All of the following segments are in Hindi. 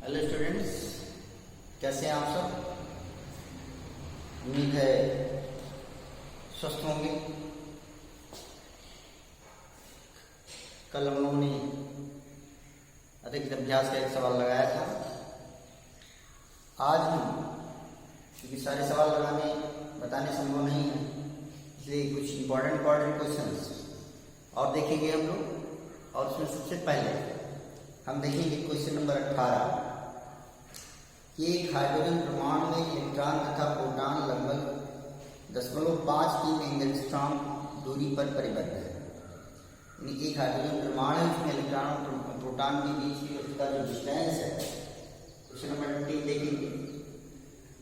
हेलो स्टूडेंट्स, कैसे हैं आप सब। उम्मीद है स्वस्थ होंगे। कल हम लोगों ने अधिक अभ्यास का एक सवाल लगाया था। आज हम, क्योंकि सारे सवाल बताने संभव नहीं है, इसलिए कुछ इम्पोर्टेंट क्वेश्चंस और देखेंगे हम लोग। और उसमें सबसे पहले हम देखेंगे क्वेश्चन नंबर 18। एक हाइड्रोजन परमाणु में इलेक्ट्रॉन तथा प्रोटॉन लगभग 0.53 एंगस्ट्रॉम दूरी पर परिबद्ध है। यानी एक हाइड्रोजन परमाणु है, उसमें इलेक्ट्रॉन और प्रोटॉन के बीच की उसका जो डिस्टेंस है, क्वेश्चन नंबर 18 देखेंगे।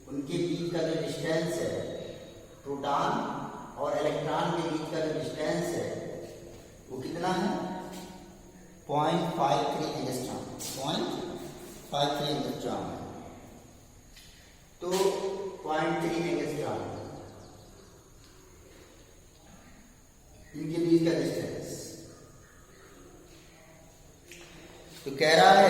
उनके बीच का जो डिस्टेंस है, प्रोटॉन और इलेक्ट्रॉन के बीच का जो डिस्टेंस है वो कितना है? 0.53 एंगस्ट्रॉम। 0.53 एंगस्ट्रॉम है। तो 0.3 एंगस्ट्रॉम इनके बीच का डिस्टेंस। तो कह रहा है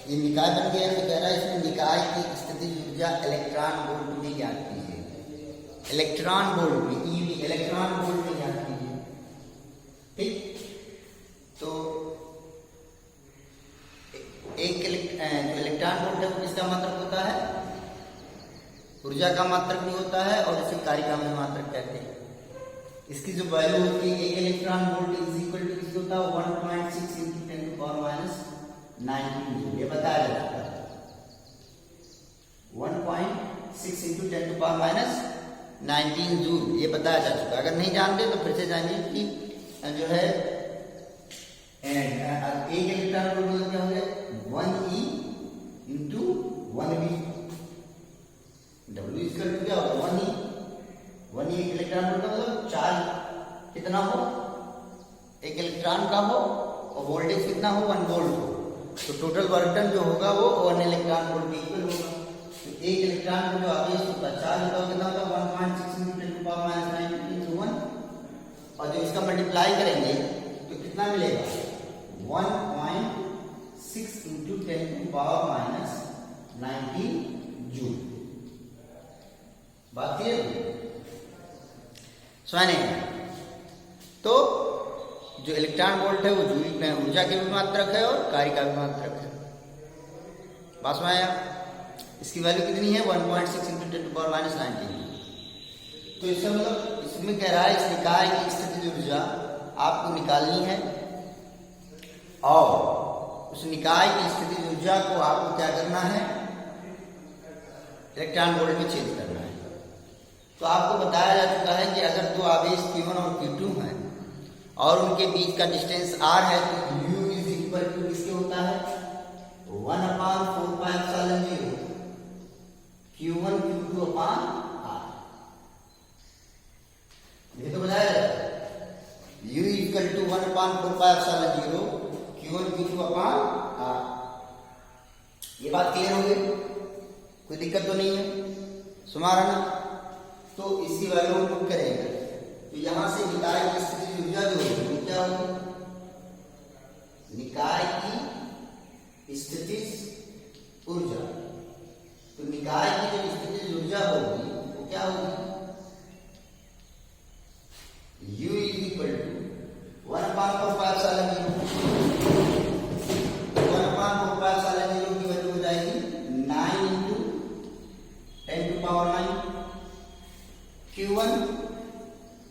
ये निकाय बन गया। तो कह रहा है इसमें निकाय की स्थितिज ऊर्जा इलेक्ट्रॉन वोल्ट में ज्ञात कीजिए। इलेक्ट्रॉन वोल्ट में, ईवी इलेक्ट्रॉन वोल्ट में ज्ञात कीजिए। ठीक, तो एक इलेक्ट्रॉन वोल्ट है वो किसका मात्रक होता है? ऊर्जा का मात्रक भी होता है और इसे कार्यक्रम मात्रक कहते हैं। इसकी जो वैल्यू होती है, एक electron volt is equal to किसका होता है? 1.6 × 10⁻⁹ ये बताया जाता है। 1.6 × 10⁻⁹ जूल ये बताया जा चुका है। अगर नहीं जानते तो फिर से जानिए कि जो है एक इलेक्ट्रॉन वोल्ट क्या हो गया? 1e × 1v। W इसका क्या होगा? 1e एक इलेक्ट्रॉन वोल्ट का मतलब चार्ज कितना हो, एक इलेक्ट्रॉन का हो, और वोल्टेज कितना हो? 1 वोल्ट हो। तो टोटल वर्क डन जो होगा वो 1 इलेक्ट्रॉन वोल्ट के इक्वल होगा। तो एक इलेक्ट्रॉन का जो आवेश होता है, चार्ज होता है, कितना होता है? 1.6 × 10⁻⁹ और जो इसका मल्टीप्लाई करेंगे तो कितना मिलेगा? 1.6 × 10⁻⁹ जूल। बात क्लियर हुई? सुनिए, तो जो इलेक्ट्रॉन वोल्ट है वो जूल में ऊर्जा के भी मात्रक है और कार्य का भी मात्रक है। बात में आया? इसकी वैल्यू कितनी है? 1.6 × 10⁻⁹। तो इसका मतलब इसमें कह रहा है इस निकाय की स्थितिज ऊर्जा आपको निकालनी है और उस निकाय की स्थितिज ऊर्जा को आपको क्या करना है? इलेक्ट्रॉन वोल्ट में चेंज करना है। तो आपको बताया जा चुका है कि अगर दो आवेश Q1 और Q2 हैं और उनके बीच का डिस्टेंस r है तो U इज इक्वल टू किसके होता है? 1/4πε0 Q1 Q2 r। ये तो बताया जाए U equal to 1/4πε0 Q1 Q2 r। ये बात क्लियर हो गई? कोई दिक्कत तो नहीं है? सुमारा ना? तो इसकी वैल्यू हम पुट करेंगे। तो यहां से निकाय की स्थितिज ऊर्जा जो होगी वो क्या होगी? निकाय की स्थितिज ऊर्जा। तो निकाय की जो स्थितिज ऊर्जा होगी वो क्या होगी? U is equal to 1/4πε0। 1/4πε0 की वैल्यू हो जाएगी 9 × 10⁻⁹ Q1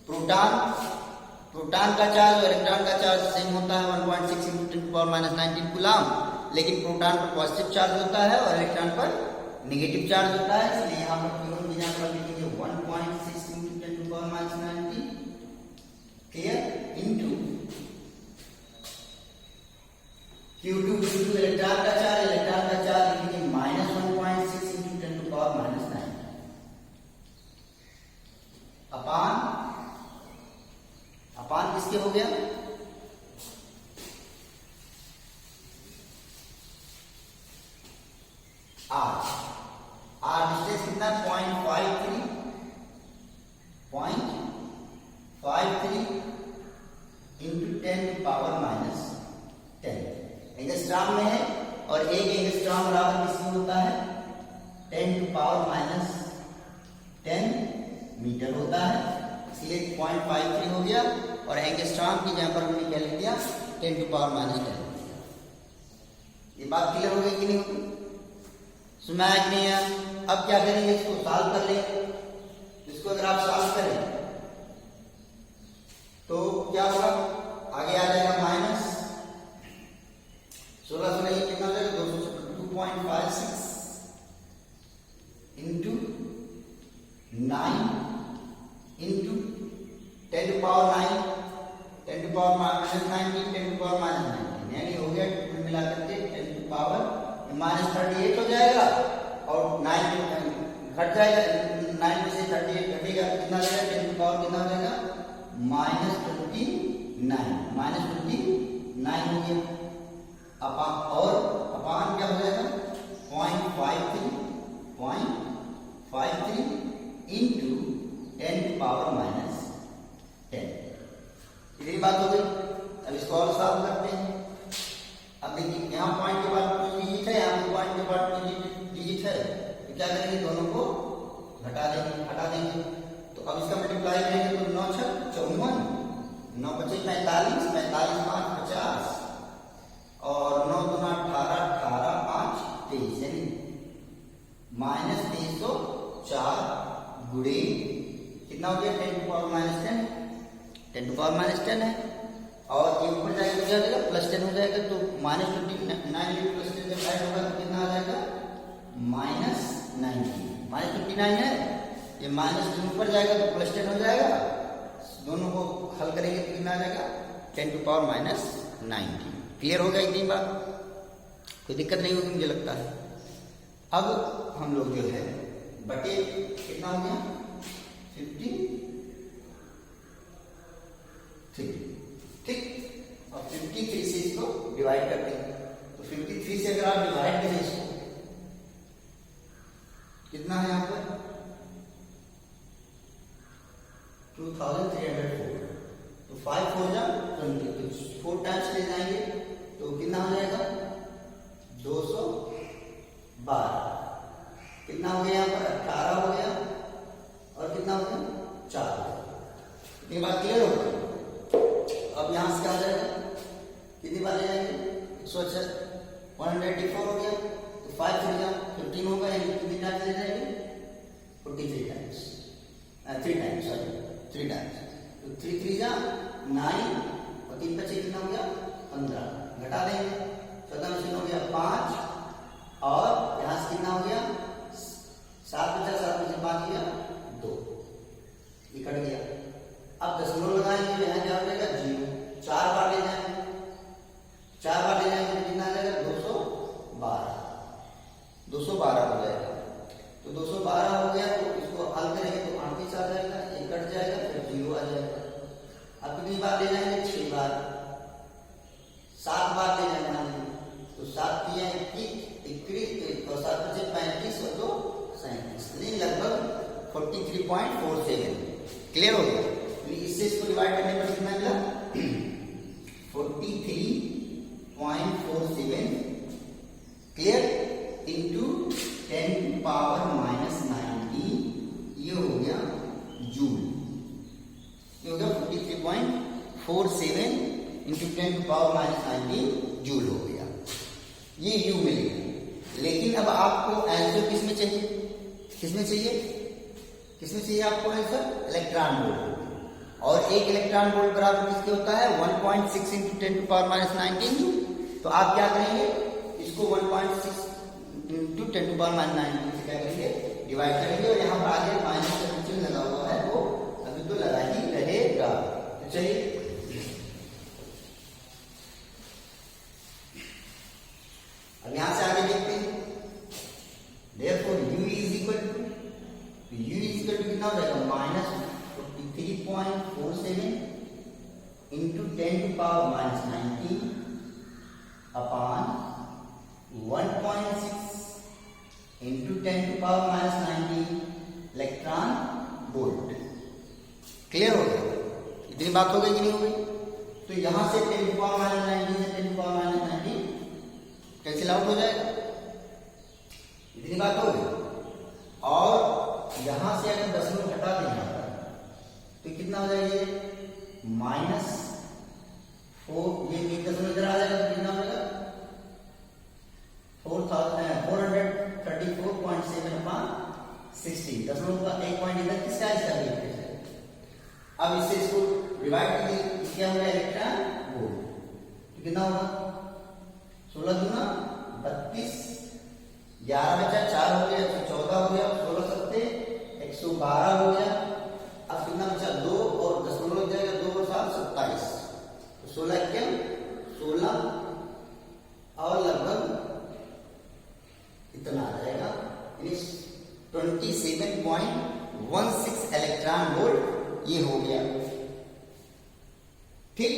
प्रोटॉन का चार्ज और इलेक्ट्रॉन का चार्ज सेम होता है 1.6 × 10⁻⁹ कूलम, लेकिन प्रोटॉन पर पॉजिटिव चार्ज होता है और इलेक्ट्रॉन पर नेगेटिव चार्ज होता है। इसलिए यहाँ पर Q1 की जगह पर लिखेंगे 1.6 × 10⁻⁹ क्लियर इनटू Q2 इलेक्ट्रॉन का चार्ज लिखेंगे -1.6 × 10⁻⁹ अपान किसके हो गया? आर डिस्टेंस कितना? 0.53 × 10⁻⁻10 एंगस्ट्रॉम में है और एक एंगस्ट्रॉम बराबर किसमें होता है 10⁻⁻10 मीटर होता है, इसलिए 0.53 हो गया और एंगस्ट्रॉम की जगह पर हमने क्या लिख दिया 10⁻10। ये बात क्लियर हो गई कि नहीं होगी? सुना है कि नहीं यार? अब क्या करेंगे, इसको सॉल्व कर लेंगे। इसको अगर आप सॉल्व करें तो क्या होगा, आगे आ जाएगा माइनस 16 ये कितना हो जाएगा 252.56 इंटू 9 इंटू 10⁻9 यानी हो गया कुल मिलाकर के 10⁻38 हो जाएगा और 9 घट जाएगा, 9 में से 38 घटेगा कितना हो जाएगा 10 कितना हो जाएगा -29 हो गया और अपान क्या हो जाएगा 0.53 इंटू 10⁻10। इतनी बात हो गई। अब इसको और सॉल्व करते हैं। अब देखिए यहाँ पॉइंट के बाद 2 डिजिट है, यहाँ पॉइंट के बाद 2 डिजिट है, तो क्या करेंगे दोनों को हटा देंगे। तो अब इसका मल्टीप्लाई करेंगे तो 9 छक 54, 9 पचे 45, 45 5 50 और 9 दूना 18, 18 5 23 यानी -304 गुणे कितना हो गया 10⁻10 है और ये ऊपर जाएगा तो क्या हो जाएगा +10 हो जाएगा, तो -29 +10 जब ऐड होगा तो कितना आ जाएगा -59 है, ये माइनस ऊपर जाएगा तो +10 हो जाएगा, दोनों को हल करेंगे तो कितना आ जाएगा 10⁻90। क्लियर हो गया इतनी बात? कोई दिक्कत नहीं होगी मुझे लगता है। अब हम लोग जो है बटे कितना हो गया 53, ठीक, और 53 से इसको डिवाइड करते हैं, तो 53 से अगर आप डिवाइड करें इसको कितना है यहाँ पर 2304, तो 5 4 जा 20, तो 4 टाइम्स ले जाएंगे तो कितना हो जाएगा 212, कितना हो गया यहाँ पर 18 हो गया और कितना हो गया 4। इतनी बात क्लियर हो गई? अब यहाँ से क्या हो जाएगा, कितनी बार ले जाएंगे 184 हो गया, तो 5 3 जा 15 होगा, कितनी टाइम्स ले जाएंगे 43 टाइम्स, 3 टाइम्स, तो 3 3 जा 9 और 3 बचे कितना हो गया 15, घटा देंगे 14 में हो गया 5 और यहाँ से कितना हो गया 7 बचा, 7 में से 5 गया 2, ये कट गया। अब दशमलव लगाएंगे तो यहाँ क्या हो जाएगा 0, 4 बार ले जाएंगे तो कितना आ जाएगा 212 हो जाएगा, तो 212 हो गया तो इसको हल करेंगे तो 38 आ जाएगा, ये कट जाएगा फिर 0 आ जाएगा। अब कितनी बार ले जाएंगे 6 बार, 7 बार ले जाएंगे तो 7 किया 21 और 7 बचे 35 और 2 37, लगभग 43.47। क्लियर हो गया? इससे इसको डिवाइड करने पर कितना मिला 43.47 क्लियर इंटू 10⁻90, ये हो गया जूल, ये हो गया 43.47 इंटू 10⁻90 जूल हो गया, ये यू मिलेगा। लेकिन अब आपको आंसर किसमें चाहिए आपको आंसर इलेक्ट्रॉन वोल्ट, और एक इलेक्ट्रॉन वोल्ट बराबर किसके होता है 1.6 इंटू 10⁻19। तो आप क्या करेंगे इसको 1.6 इंटू 10⁻19 से क्या करेंगे डिवाइड करेंगे, और यहाँ पर आगे माइनस का चिन्ह लगा हुआ है वो अभी तो लगा ही रहेगा। तो चलिए अब यहां से आगे देखते हैं। Therefore u is equal to कितना हो जाएगा -43.47 into 10⁻90 upon 1.6 into 10⁻90 electron volt. Clear हो गया? इतनी बात हो गई कि नहीं हो गई? तो यहां से 10⁻90 से 10⁻90 कैंसिल आउट हो जाएगा, इतनी बात हो गई। और यहां से अगर दशमलव हटा दें यहाँ पर तो कितना हो जाएगा, -4, ये एक दशमलव इधर आ जाएगा तो कितना हो जाएगा 434.7/16, दशमलव का एक पॉइंट इधर किसका है, इसका भी। अब इससे इसको डिवाइड कीजिए, क्या हो गया इलेक्ट्रॉन वोल्ट, तो कितना होगा 16 दूना 32, 11 बचा 4 हो गया 114 हो गया, 16 सत्ते 112 हो गया। अब कितना बचा 2 और दशमलव लग जाएगा, 2 और 7 27, 16 क्या 16 और लगभग इतना आ जाएगा 27.16 इलेक्ट्रॉन वोल्ट, ये हो गया। ठीक,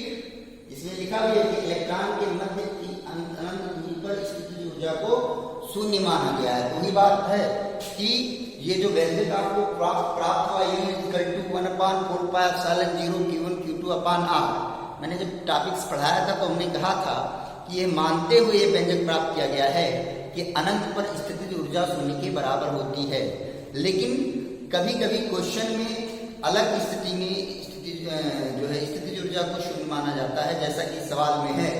इसमें लिखा हुआ है कि इलेक्ट्रॉन के मध्य की अनंत दूरी पर स्थितिज ऊर्जा को शून्य माना गया है। वही बात है कि ये जो व्यंजक आपको प्राप्त हुआ U = 1/4πε0 Q1 Q2/R, मैंने जब टॉपिक्स पढ़ाया था तो हमने कहा था कि ये मानते हुए ये व्यंजक प्राप्त किया गया है कि अनंत पर स्थितिज ऊर्जा शून्य के बराबर होती है। लेकिन कभी कभी क्वेश्चन में अलग स्थिति में जो है स्थितिज ऊर्जा को शून्य माना जाता है, जैसा कि इस सवाल में है।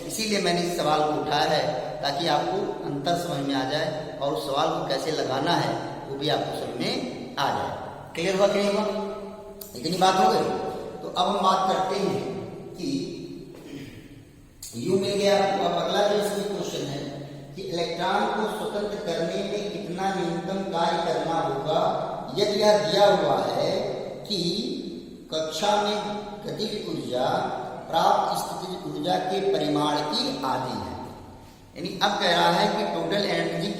इसीलिए मैंने इस सवाल को उठाया है ताकि आपको अंतर समझ में आ जाए और उस सवाल को कैसे लगाना है वो भी आपको समझ में आ जाए। क्लियर हुआ कि नहीं हुआ, इतनी बात हो गई। तो अब हम बात करते हैं कि यू मिल गया आपको। अब अगला जो इसमें क्वेश्चन है कि इलेक्ट्रॉन को स्वतंत्र करने में कितना न्यूनतम कार्य करना होगा, यदि यह दिया हुआ है कि कक्षा में गतिज ऊर्जा प्राप्त स्थितिज ऊर्जा के परिमाण की आधी है। यानी अब कह रहा है कि टोटल एनर्जी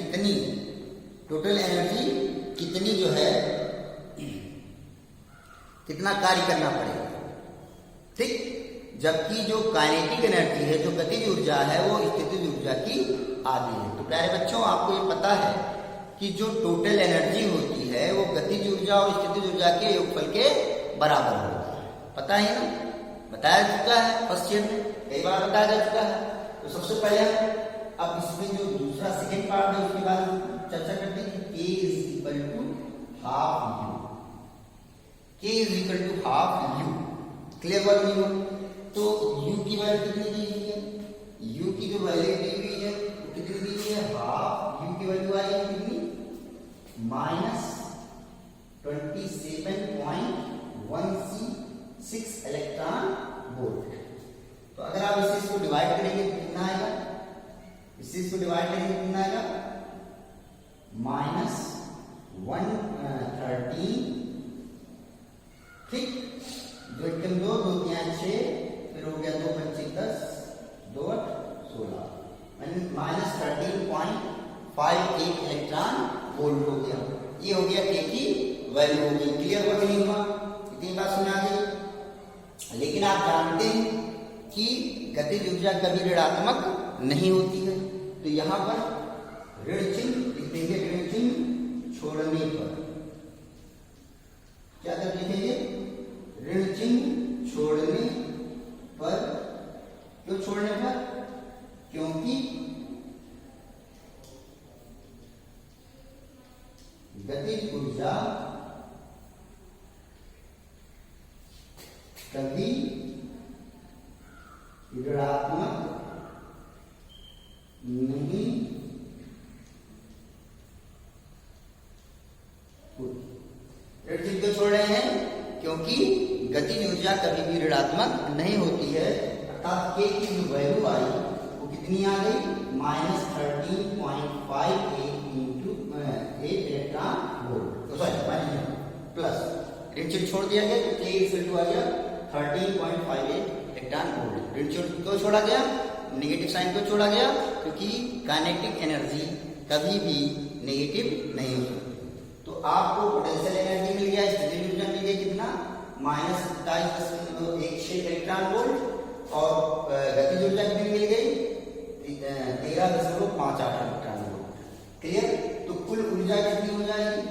कितनी जो है कितना कार्य करना पड़ेगा। ठीक, जबकि जो काइनेटिक एनर्जी है, जो गतिज ऊर्जा है, वो स्थितिज ऊर्जा की आधी है। तो प्यारे बच्चों, आपको ये पता है कि जो टोटल एनर्जी होती है वो गतिज ऊर्जा और स्थितिज ऊर्जा के योगफल के बराबर होता है। पता है ना, बताया चुका है फर्स्ट ईयर में, कई बार बताया जा चुका है। तो सबसे पहले अब इसमें जो दूसरा सेकेंड पार्ट है उसके बाद चर्चा करते हैं। K = ½ U, K = ½ U। Clear बात नहीं हो तो U की वैल्यू कितनी दी हुई है, U की जो वैल्यू दी हुई है वो कितनी दी हुई है, ½ U की वैल्यू आई है कितनी, -27.16 इलेक्ट्रॉन वोल्ट। तो अगर आप इसको डिवाइड करेंगे तो कितना आएगा, इसको डिवाइड करेंगे कितना आएगा, -113। ठीक, 2 × 2 2 × 6, फिर हो गया 2 × 5 10, 2 × 8 16, -13.58 इलेक्ट्रॉन वोल्ट हो गया। ये हो गया K की वैल्यू हो गई। क्लियर हुआ कि नहीं हुआ, इतनी बात सुना दी। लेकिन आप जानते हैं कि गतिज ऊर्जा कभी ऋणात्मक नहीं होती है, तो यहां पर ऋण चिन्ह लिख देंगे, ऋण चिन्ह छोड़ने पर क्या कर लिखेंगे, ऋण चिन्ह छोड़ने पर। क्यों छोड़ने पर, क्योंकि गतिज ऊर्जा कभी ऋणात्मक नहीं होती। ऋण चिन्ह क्यों छोड़ रहे हैं, क्योंकि गतिज ऊर्जा कभी भी ऋणात्मक नहीं होती है। अर्थात K की जो वैल्यू आई वो कितनी आ गई, -13.58 इलेक्ट्रॉन वोल्ट, सॉरी प्लस ऋण चिन्ह छोड़ दिया गया तो K = आ गया 13.58 इलेक्ट्रॉन वोल्ट। ऋण चिन्ह क्यों छोड़ा गया, नेगेटिव साइन क्यों छोड़ा गया, क्योंकि काइनेटिक एनर्जी कभी भी नेगेटिव नहीं हो सकती। तो आपको पोटेंशियल एनर्जी मिल गया, स्थितिज ऊर्जा मिल गया कितना, -27.16 इलेक्ट्रॉन वोल्ट, और गतिज ऊर्जा कितनी मिल गई, 13.58 इलेक्ट्रॉन वोल्ट। क्लियर, तो कुल ऊर्जा कितनी हो जाएगी,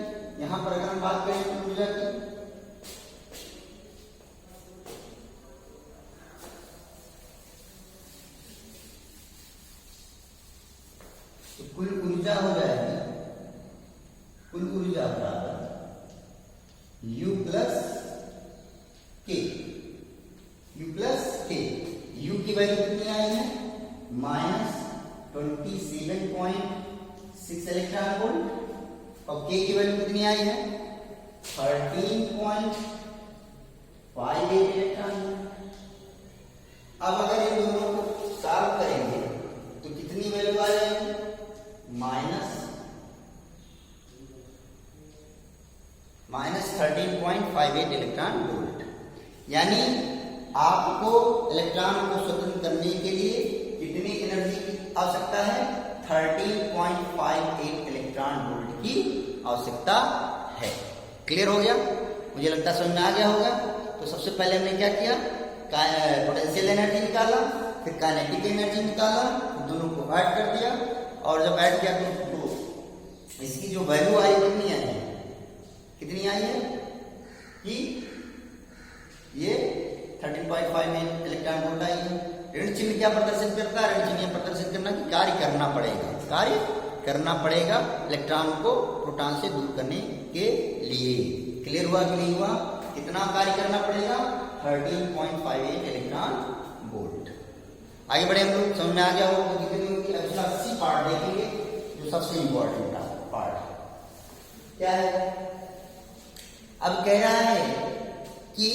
यहां पर अगर हम बात करें कुल ऊर्जा की, 6 इलेक्ट्रॉन वोल्ट, और K की वैल्यू कितनी आई है 13.58 इलेक्ट्रॉन वोल्ट। अब अगर इन दोनों को सॉल्व करेंगे तो कितनी वैल्यू आ जाएगी माइनस 13.58 इलेक्ट्रॉन वोल्ट। यानी आपको इलेक्ट्रॉन को स्वतंत्र करने के लिए कितनी एनर्जी की आवश्यकता है 13.58 इलेक्ट्रॉन वोल्ट की आवश्यकता है। क्लियर हो गया? मुझे लगता है समझ में आ गया होगा। तो सबसे पहले हमने क्या किया, पोटेंशियल एनर्जी निकाला, फिर काइनेटिक एनर्जी निकाला, दोनों को ऐड कर दिया, और जब ऐड किया तो इसकी जो वैल्यू आई कितनी आई है, कितनी आई है कि ये 13.58 इलेक्ट्रॉन वोल्ट आई है। ऋण चिन्ह क्या प्रदर्शित करता है, ऋण चिन्ह प्रदर्शित करना कि कार्य करना पड़ेगा, कार्य करना पड़ेगा इलेक्ट्रॉन को प्रोटॉन से दूर करने के लिए। क्लियर हुआ कि नहीं हुआ? कितना कार्य करना पड़ेगा 13.58 इलेक्ट्रॉन वोल्ट। आगे बढ़े हम लोग, समझ में आ गया होगा कितनी होगी। अब 80 पार्ट देखेंगे जो सबसे इंपॉर्टेंट पार्ट क्या है। अब कह रहा है कि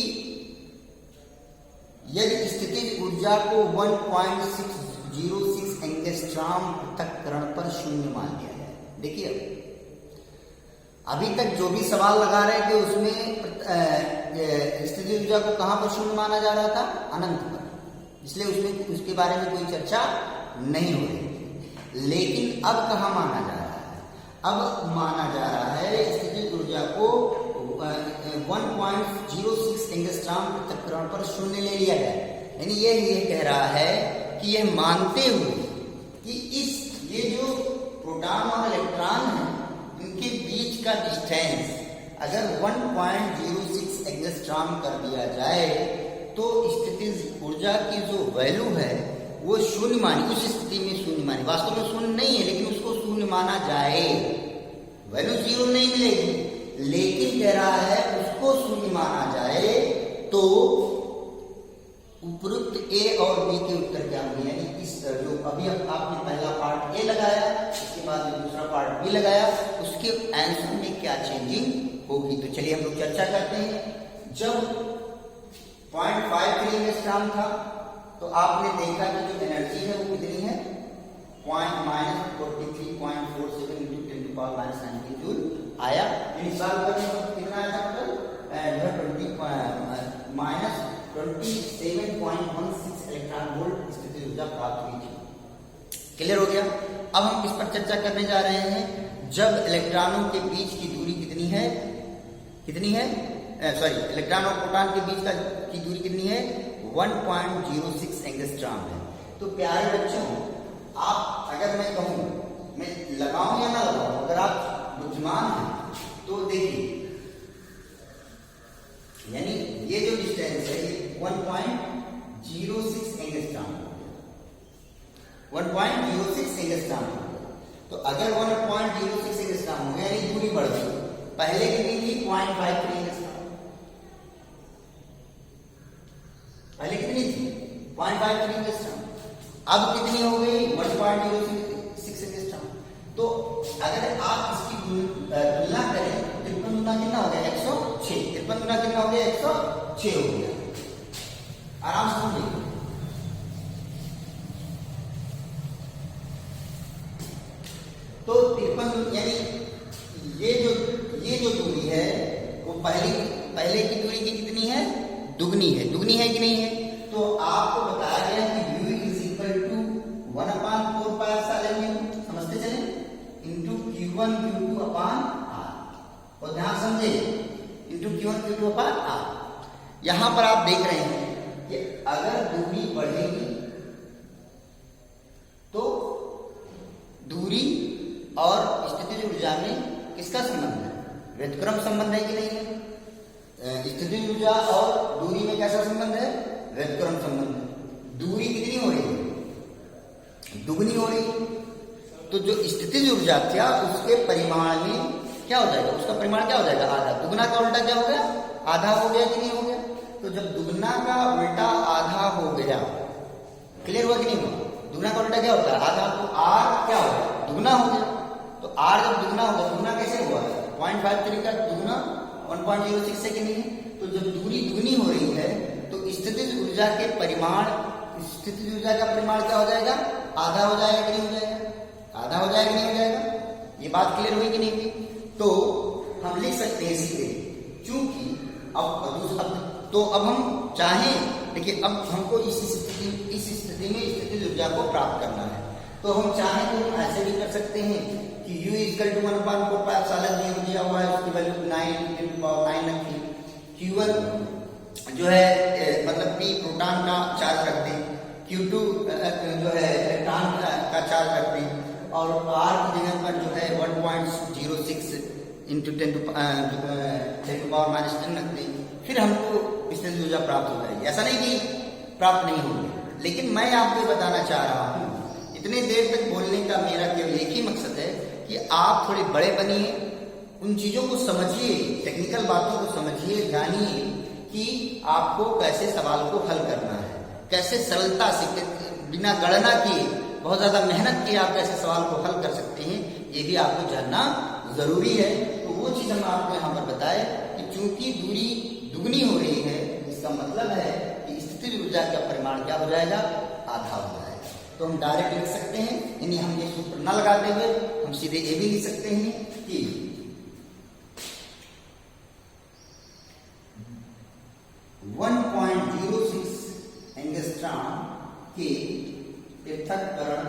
यदि स्थितिज ऊर्जा को 1.606 एंगस्ट्रॉम पृथक्करण पर शून्य मान लिया जाए। देखिए अभी तक जो भी सवाल लगा रहे थे उसमें स्थितिज ऊर्जा को कहां पर शून्य माना जा रहा था, अनंत पर, इसलिए उसमें उसके बारे में कोई चर्चा नहीं हो रही। लेकिन अब कहां माना जा रहा है, अब माना जा रहा है स्थितिज ऊर्जा को 1.06 एंगस्ट्रॉम पृथक्करण पर शून्य ले लिया जाए। यानी ये कह रहा है कि यह मानते हुए कि ये जो प्रोटॉन और इलेक्ट्रॉन है इनके बीच का डिस्टेंस अगर 1.06 एंगस्ट्रॉम कर दिया जाए तो स्थितिज ऊर्जा की जो वैल्यू है वो शून्य मानी, उस स्थिति में शून्य मानी। वास्तव में शून्य नहीं है लेकिन उसको शून्य माना जाए, वैल्यू 0 नहीं मिलेगी, लेकिन कह रहा है उसको शून्य माना जाए तो उपरोक्त ए और बी के उत्तर क्या होंगे। यानी इस जो अभी आपने पहला पार्ट ए लगाया, इसके बाद में दूसरा पार्ट बी लगाया, उसके आंसर में क्या चेंजिंग होगी। तो चलिए हम लोग चर्चा करते हैं। जब 0.53 एंगस्ट्रॉम था तो आपने देखा कि जो एनर्जी है वो कितनी है -43.47 × 10⁻⁹ जूल आया। यानी सॉल्व करने पर कितना आया था, -27.16 इलेक्ट्रॉन वोल्ट स्थितिज ऊर्जा प्राप्त हुई थी। क्लियर हो गया? अब हम किस पर चर्चा करने जा रहे हैं, जब इलेक्ट्रॉनों के बीच की दूरी कितनी है, इलेक्ट्रॉन और प्रोटॉन के बीच की दूरी कितनी है 1.06 एंगस्ट्रॉम है। तो प्यारे बच्चों, आप अगर मैं कहूं मैं लगाऊं या ना लगाऊं, अगर आप बुद्धिमान हैं तो देखिए, यानी ये जो डिस्टेंस है 1.06 एंगस्ट्रॉम, 1.06 एंगस्ट्रॉम। तो अगर 1.06 एंगस्ट्रॉम हो गया यानी दूरी बढ़ गई। पहले कितनी थी 0.53 एंगस्ट्रॉम, पहले कितनी थी 0.53 एंगस्ट्रॉम, अब कितनी हो गई 1.06 एंगस्ट्रॉम। तो अगर आप इसकी तुलना करें, 53 गुना कितना हो गया 106, 53 गुना कितना हो गया 106 हो गया। आराम से समझिए। तो 53 यानी ये जो दूरी है वो पहले की दूरी की कितनी है, दुगनी है कि नहीं है। तो आपको बताया गया कि u = 1/4πε, समझते चले, इंटू Q1 Q2/r। और ध्यान समझे, इंटू Q1 Q2/r। यहां पर आप देख रहे हैं कि अगर दूरी बढ़ेगी तो दूरी और स्थितिज ऊर्जा में किसका संबंध है, व्युत्क्रम संबंध है कि नहीं है। स्थितिज ऊर्जा और दूरी में कैसा संबंध है, व्युत्क्रम संबंध है। दूरी कितनी हो रही है, दुगनी हो रही है। तो जो स्थितिज ऊर्जा क्या उसके परिमाण में क्या हो जाएगा, उसका परिमाण क्या हो जाएगा, आधा। दुगना का उल्टा क्या हो गया, आधा हो गया कि नहीं हो गया। तो जब दुगना का उल्टा आधा हो गया, क्लियर हुआ कि नहीं हुआ। दुगना का उल्टा क्या होता है, आधा। तो आर क्या हो गया, दुगना हो गया। तो तो R जब दुगना होगा, दुगना कैसे हुआ? 0.53 का दुगना 1.06 से कि नहीं है? तो जब दूरी दुगनी हो रही है तो स्थितिज ऊर्जा के परिमाण, स्थितिज ऊर्जा का परिमाण क्या हो जाएगा? आधा हो जाएगा कि नहीं हो जाएगा? आधा हो जाएगा कि नहीं हो जाएगा? ये बात क्लियर हुई कि नहीं हुई? तो हम लिख सकते हैं सीधे, चूंकि अब हम चाहें, देखिए अब हमको इस स्थिति में स्थितिज ऊर्जा को प्राप्त करना है, तो हम चाहें तो हम ऐसे भी कर सकते हैं कि U = 1/4 दिया हुआ है, उसकी वैल्यू 9 रखी। Q1 जो है मतलब P प्रोटॉन का चार्ज रख दें, Q2 जो है इलेक्ट्रॉन का चार्ज रख दें, और R की जगह पर जो है 1.06 × 10⁻⁻10 रख दें, फिर हमको स्थितिज ऊर्जा प्राप्त हो जाएगी। ऐसा नहीं कि प्राप्त नहीं होगी, लेकिन मैं आपको बताना चाह रहा हूँ, इतनी देर तक बोलने का मेरा केवल एक ही मकसद है कि आप थोड़े बड़े बनिए, उन चीजों को समझिए, टेक्निकल बातों को समझिए, जानिए कि आपको कैसे सवाल को हल करना है, कैसे सरलता से बिना गणना किए, बहुत ज्यादा मेहनत किए आप कैसे सवाल को हल कर सकते हैं, ये भी आपको जानना जरूरी है। तो वो चीज हम आपको यहाँ पर बताए कि चूंकि दूरी दुगनी हो रही है, इसका मतलब है कि स्थितिज ऊर्जा का परिमाण क्या हो जाएगा? आधा हो जाएगा। तो हम डायरेक्ट लिख सकते हैं, यानी हम ये सूत्र न लगाते हुए हम सीधे ये भी लिख सकते हैं कि 1.06 एंगस्ट्रॉम के पृथक्करण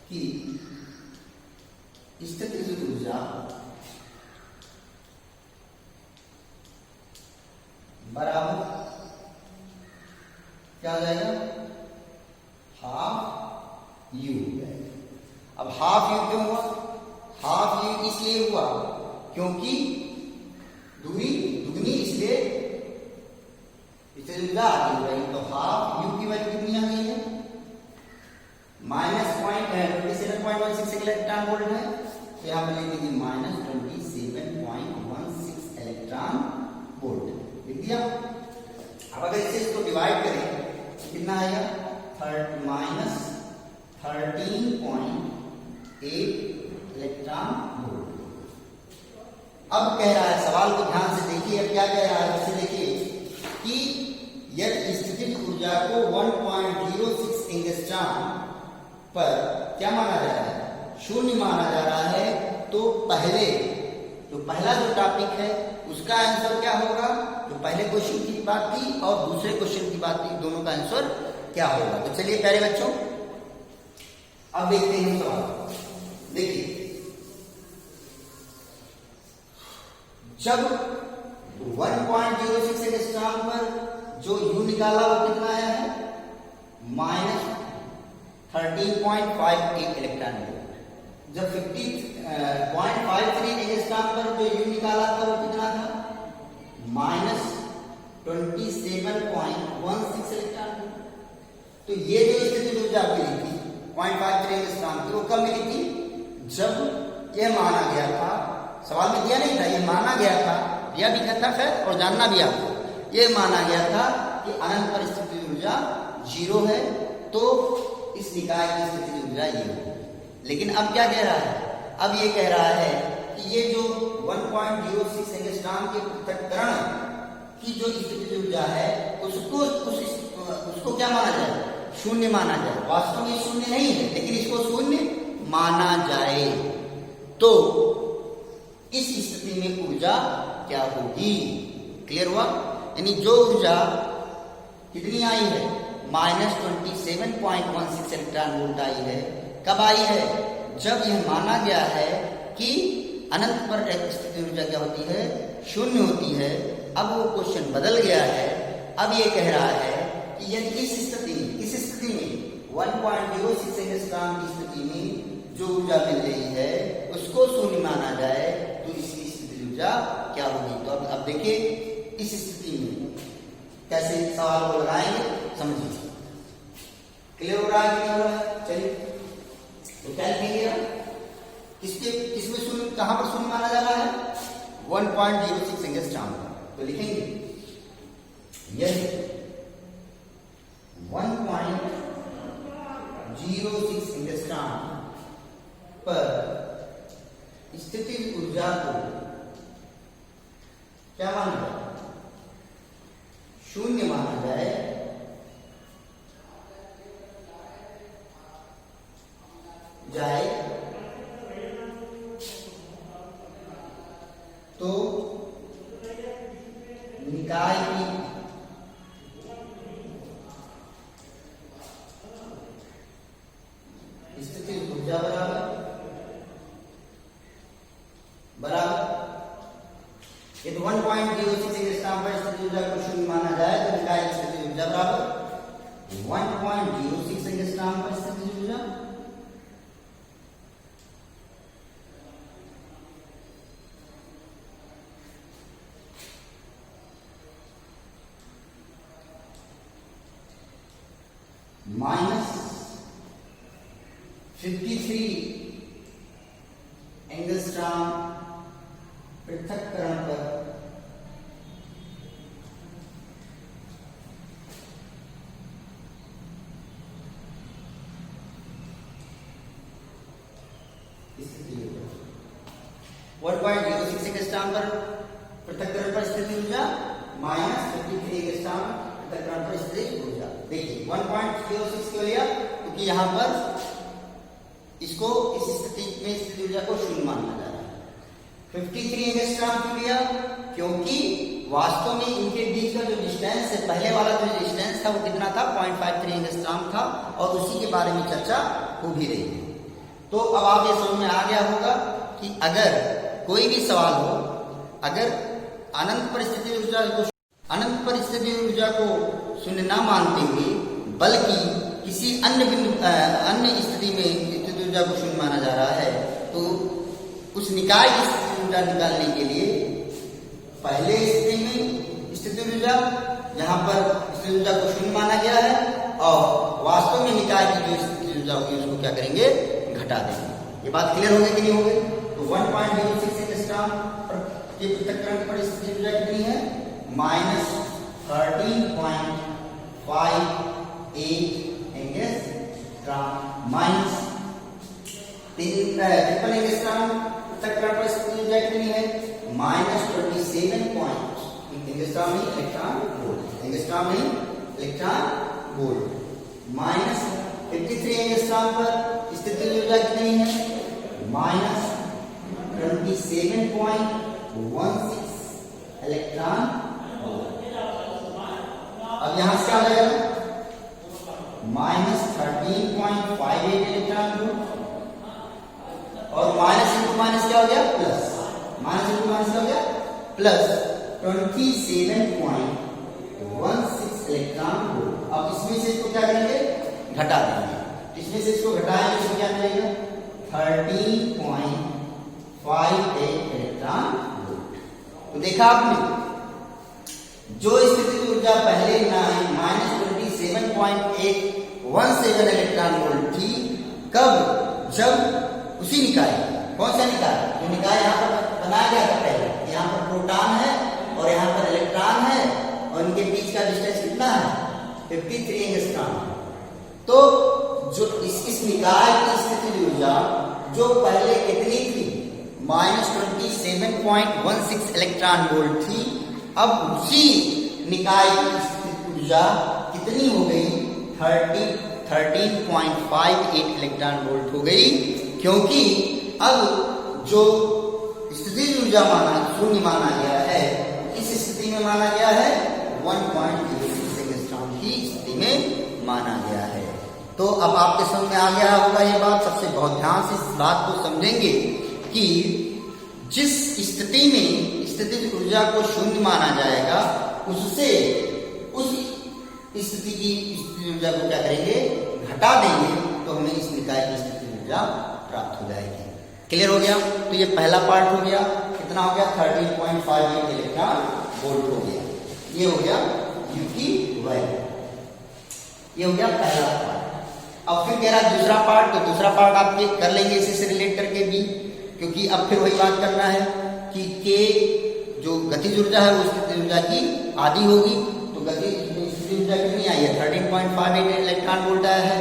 की स्थितिज ऊर्जा बराबर क्या हो जाएगा? Half U। अब हाफ U क्यों हुआ? हाफ U इसलिए हुआ क्योंकि दूरी दुगनी, इसलिए स्थितिज ऊर्जा आधी हो रही। तो हाफ U की वैल्यू कितनी आ गई है? -27.16 इलेक्ट्रॉन वोल्ट है, तो यहाँ पर लिख दीजिए -27.16 इलेक्ट्रॉन वोल्ट लिख दिया। अब अगर इसे इसको डिवाइड करें तो कितना आएगा? -13.8 इलेक्ट्रॉन वोल्ट। अब कह रहा है, सवाल को ध्यान से देखिए, अब क्या कह रहा है इसे देखिए कि यदि स्थितिज ऊर्जा को 1.06 एंगस्ट्रॉम पर क्या माना जा रहा है? शून्य माना जा रहा है, तो पहला जो टॉपिक है उसका आंसर क्या होगा? जो पहले क्वेश्चन की बात थी और दूसरे क्वेश्चन की बात थी, दोनों का आंसर क्या होगा? तो चलिए प्यारे बच्चों, अब देखते हैं सवाल। देखिए, जब 1.06 एंगस्ट्रॉम पर जो U निकाला वो कितना आया है? -13.58 इलेक्ट्रॉन वोल्ट। जब 50.53 एंगस्ट्रॉम पर जो U निकाला था वो कितना था? -27.16 इलेक्ट्रॉन वोल्ट। तो ये जो स्थितिज ऊर्जा मिली थी 0.53 एंगस्ट्रॉम की, वो कब मिली थी? जब यह माना गया था, सवाल में दिया नहीं था, यह माना गया था, दिया भी था खैर, और जानना भी आपको, यह माना गया था कि अनंत पर स्थितिज ऊर्जा 0 है, तो इस निकाय की स्थितिज ऊर्जा ये है। लेकिन अब क्या कह रहा है? अब ये कह रहा है कि ये जो 1.06 एंगस्ट्रॉम के पृथक्करण की जो स्थितिज ऊर्जा है उसको क्या माना जाए? शून्य माना जाए। वास्तव में शून्य नहीं है, लेकिन इसको शून्य माना जाए, तो इस स्थिति में ऊर्जा क्या होगी? क्लियर हुआ? यानी जो ऊर्जा कितनी आई है? -27.16 इलेक्ट्रॉन वोल्ट आई है। कब आई है? जब यह माना गया है कि अनंत पर स्थितिज ऊर्जा क्या होती है? शून्य होती है। अब वो क्वेश्चन बदल गया है, अब ये कह रहा है कि यदि इस स्थिति में 1.06 एंगस्ट्रॉम की स्थिति में जो ऊर्जा मिल रही है उसको शून्य माना जाए, तो इसकी स्थितिज ऊर्जा क्या होगी? तो अब देखिए इस स्थिति में कैसे सवाल को लगाएंगे, समझिए। क्लियर हो रहा है कि नहीं हो रहा है? चलिए, तो क्या लिखेंगे? किसमें शून्य, कहां पर शून्य माना जा रहा है? 1.06 एंगस्ट्रॉम। तो लिखेंगे यदि 1.06 एंगस्ट्रॉम पर ऊर्जा को क्या माना जाए, शून्य माना जाए, तो निकाय की स्थिति ऊर्जा बराबर यदि 1.06 एंगस्ट्रॉम पर स्थिति ऊर्जा को शून्य माना जाए तो निकाय की स्थिति ऊर्जा बराबर 1.06 एंगस्ट्रॉम पर स्थिति ऊर्जा माइनस 53 एंगस्ट्रॉम पृथक्करण पर स्थिति ऊर्जा 1.06 एंगस्ट्रॉम पर पृथक्करण पर स्थिति ऊर्जा माइनस 53 एंगस्ट्रॉम पृथक्करण पर स्थिति ऊर्जा। देखिए 1.06 क्यों लिया, क्योंकि यहां पर इसको इस स्थिति में स्थिति ऊर्जा को शून्य माना जा रहा है। 53 एंगस्ट्रॉम क्यों लिया, क्योंकि वास्तव में इनके बीच का जो डिस्टेंस है, पहले वाला जो डिस्टेंस था वो कितना था, 0.53 एंगस्ट्रॉम था और उसी के बारे में चर्चा हो भी रही है। तो अब आप ये समझ में आ गया होगा कि अगर कोई भी सवाल हो, अगर अनंत परिस्थिति ऊर्जा को शून्य न मानते हुए बल्कि किसी अन्य स्थिति में स्थिति ऊर्जा को शून्य माना जा रहा है, तो उस निकाय की स्थिति ऊर्जा निकालने के लिए पहले स्थिति में स्थिति ऊर्जा, यहाँ पर स्थिति ऊर्जा को शून्य माना गया है और वास्तव में निकाय की जो स्थिति ऊर्जा होगी उसको क्या करेंगे, घटा देंगे। ये बात क्लियर हो गई कि नहीं हो गई? तो 1.06 एंगस्ट्रॉम के पृथक्करण पर स्थिति ऊर्जा कितनी है, माइनस 13.58 एंगस्ट्रॉम माइनस 3 एंगस्ट्रॉम पृथक्करण पर स्थिति ऊर्जा कितनी है, माइनस 27 एंगस्ट्रॉम नहीं इलेक्ट्रॉन वोल्ट, एंगस्ट्रॉम नहीं इलेक्ट्रॉन वोल्ट, माइनस 53 एंगस्ट्रॉम पर स्थिति ऊर्जा कितनी है, माइनस 27.16 इलेक्ट्रॉन। अब यहां से क्या हो जाएगा, माइनस 13.58 इलेक्ट्रॉन वोल्ट और माइनस इंटू माइनस क्या हो गया, प्लस, माइनस इंटू माइनस क्या हो गया, प्लस 27.16 इलेक्ट्रॉन वोल्ट। अब इसमें से इसको क्या करेंगे, घटा देंगे। इसमें से इसको घटाएंगे तो क्या मिलेगा, 13.58 इलेक्ट्रॉन वोल्ट। तो देखा आपने, जो स्थिति ऊर्जा पहले माइनस 27.817 इलेक्ट्रॉन वोल्ट थी, कब, जब उसी निकाय, कौन सा निकाय, जो निकाय यहाँ पर बनाया गया था पहले, यहाँ पर प्रोटॉन है और यहाँ पर इलेक्ट्रॉन है और इनके बीच का डिस्टेंस कितना है, 53 एंगस्ट्रॉम। तो जो इस निकाय की स्थिति ऊर्जा जो पहले कितनी थी, माइनस 27.16 इलेक्ट्रॉन वोल्ट थी, अब उसी निकाय की स्थिति ऊर्जा कितनी हो गई, 13.58 इलेक्ट्रॉन वोल्ट हो गई, क्योंकि अब जो स्थिति ऊर्जा शून्य माना गया है, इस स्थिति में माना गया है 1.06 एंगस्ट्रॉम की स्थिति में माना गया है। तो अब आपके समझ में आ गया होगा ये बात। सबसे बहुत ध्यान से इस बात को समझेंगे कि जिस स्थिति में स्थिति ऊर्जा को शून्य माना जाएगा, उससे उस स्थिति की स्थिति ऊर्जा को क्या करेंगे, घटा देंगे, तो हमें इस निकाय की स्थिति ऊर्जा प्राप्त हो जाएगी। क्लियर हो गया? तो ये पहला पार्ट हो गया, कितना हो गया, 13.58 इलेक्ट्रॉन वोल्ट हो गया। ये हो गया U की वैल्यू, ये हो गया पहला पार्ट। अब फिर कह रहा दूसरा पार्ट, तो दूसरा पार्ट आप कर लेंगे इसी से रिलेट करके भी, क्योंकि अब फिर वही बात करना है कि K जो गतिज ऊर्जा है वो स्थिति ऊर्जा की आधी होगी। तो गतिज स्थिति ऊर्जा कितनी आई है, 13.58 इलेक्ट्रॉन वोल्ट आया है।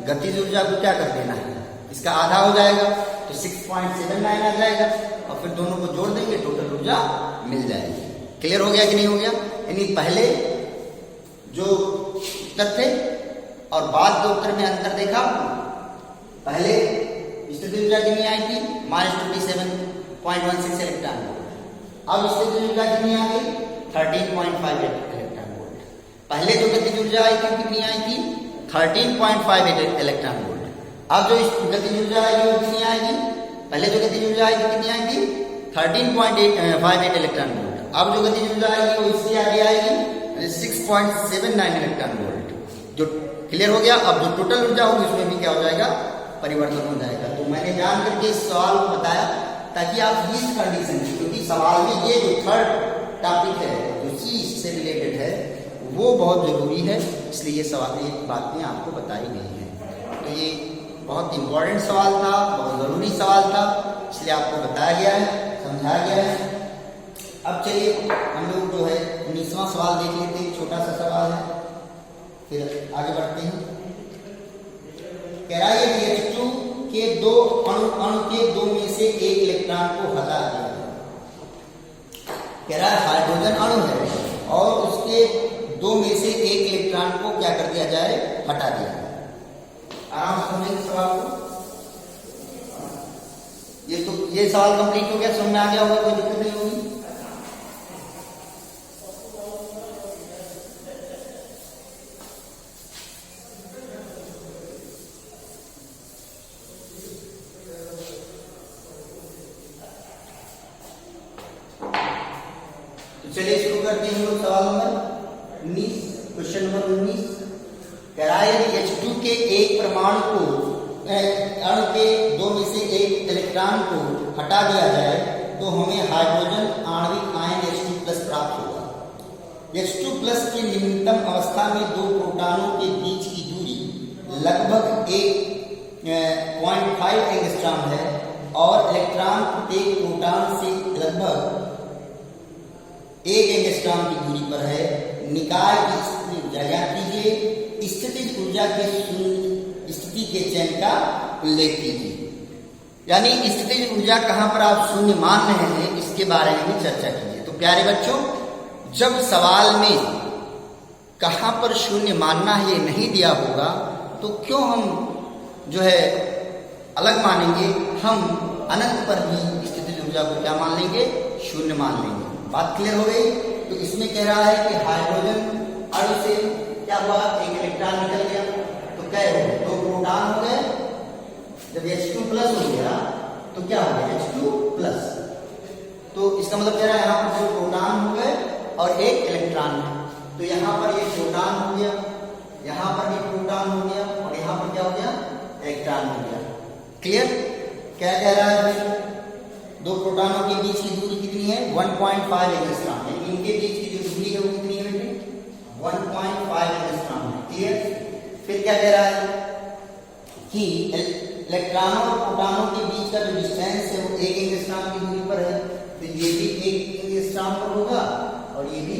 गतिज ऊर्जा को क्या कर देना है, इसका आधा हो जाएगा तो 6.79 आ जाएगा और फिर दोनों को जोड़ देंगे, टोटल ऊर्जा मिल जाएगी। क्लियर हो गया कि नहीं हो गया? यानी पहले जो उत्तर थे और बाद के उत्तर में अंतर देखा आपने? पहले स्थितिज ऊर्जा कितनी आई थी? -27.16 इलेक्ट्रॉन वोल्ट। अब स्थितिज ऊर्जा कितनी आ गई? 13.58 इलेक्ट्रॉन वोल्ट। पहले जो गतिज ऊर्जा आई थी कितनी आई थी? 13.58 इलेक्ट्रॉन वोल्ट। अब जो गतिज ऊर्जा आएगी वो कितनी आएगी? पहले जो गतिज ऊर्जा आई थी कितनी आएगी? 13.58 इलेक्ट्रॉन वोल्ट। अब जो गतिज ऊर्जा आएगी वो इससे आगे आएगी 6.79 इलेक्ट्रॉन वोल्ट। जो क्लियर हो गया? अब जो टोटल ऊर्जा होगी उसमें भी क्या हो जाएगा? परिवर्तन हो जाएगा। तो मैंने जान करके इस सवाल को बताया ताकि आप इस कंडीशन की, क्योंकि सवाल में ये जो थर्ड टॉपिक है जो सी से रिलेटेड है वो बहुत जरूरी है, इसलिए ये सवाल, ये बातें आपको बताई गई हैं। तो ये बहुत इंपॉर्टेंट सवाल था, बहुत जरूरी सवाल था, इसलिए आपको बताया गया है, समझाया गया है। अब चलिए हम लोग जो है 19वां सवाल देख लेते हैं। छोटा सा सवाल है, फिर आगे बढ़ते हैं। कह रहा है कि H2 के दो अणु के दो में से एक इलेक्ट्रॉन को हटा दिया। कह रहा है हाइड्रोजन अणु है और उसके दो में से एक इलेक्ट्रॉन को क्या कर दिया जाए? हटा दिया। आराम से समझेंगे सवाल को। ये सवाल कंप्लीट हो गया, समझ में आ गया होगा, कोई दिक्कत नहीं होगी। चलिए शुरू करते हैं हम लोग सवाल नंबर 19, क्वेश्चन नंबर 19। कह रहा है कि H2 के एक परमाणु को अणु के दो में से एक इलेक्ट्रॉन को हटा दिया जाए तो हमें हाइड्रोजन आणविक आयन H2+ प्राप्त होगा। H2+ की निम्नतम अवस्था में दो प्रोटॉनों के बीच की दूरी लगभग 0.5 एंगस्ट्रॉम है और इलेक्ट्रॉन प्रत्येक प्रोटॉन से लगभग 1 एंगस्ट्रॉम की दूरी पर है। निकाय की स्थिति ऊर्जा ज्ञात कीजिए। स्थितिज ऊर्जा के शून्य स्थिति के चयन का उल्लेख कीजिए। यानी स्थितिज ऊर्जा कहां पर आप शून्य मान रहे हैं इसके बारे में भी चर्चा कीजिए। तो प्यारे बच्चों, जब सवाल में कहां पर शून्य मानना है ये नहीं दिया होगा तो क्यों हम जो है अलग मानेंगे? हम अनंत पर भी स्थितिज ऊर्जा को क्या मान लेंगे? शून्य मान लेंगे। बात क्लियर हो गई? तो इसमें कह रहा है कि हाइड्रोजन अणु से क्या हुआ? एक इलेक्ट्रॉन निकल गया तो क्या हो? दो प्रोटॉन हो गए। जब H2+ हो गया तो क्या हो गया? H2+। तो इसका मतलब कह रहा है यहाँ पर दो प्रोटॉन हो गए और एक इलेक्ट्रॉन है। तो यहाँ पर ये प्रोटॉन हो गया, यहाँ पर भी प्रोटॉन हो गया और यहाँ पर क्या हो गया? इलेक्ट्रॉन हो गया। क्लियर? क्या कह रहा है? दो प्रोटॉनों के बीच की दूरी कितनी है? 1.5 एंगस्ट्रॉम है। इनके बीच की जो दूरी है वो कितनी है बेटे? 1.5 एंगस्ट्रॉम है। क्लियर? फिर क्या कह रहा है कि इलेक्ट्रॉनों और प्रोटॉनों के बीच का जो डिस्टेंस है वो 1 एंगस्ट्रॉम की दूरी पर है। तो ये भी 1 एंगस्ट्रॉम पर होगा और ये भी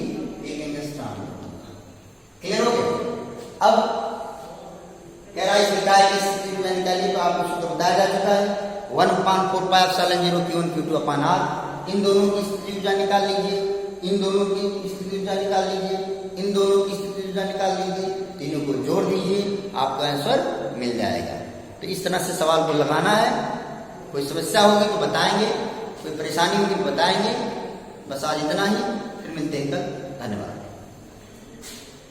1 एंगस्ट्रॉम पर होगा। क्लियर हो गया? अब कह रहा है इस निकाय की स्थिति ऊर्जा निकालिए। तो आपको सूत्र बताया जा चुका है 1/4πε0 Q1 Q2/R। इन दोनों की स्थिति ऊर्जा निकाल लीजिए, इन दोनों की स्थिति ऊर्जा निकाल लीजिए, इन दोनों की स्थिति ऊर्जा निकाल लीजिए, तीनों को जोड़ दीजिए, आपका आंसर मिल जाएगा। तो इस तरह से सवाल को लगाना है। कोई समस्या होगी तो बताएंगे, कोई परेशानी होगी तो बताएंगे। बस आज इतना ही, फिर मिलते हैं कल। धन्यवाद।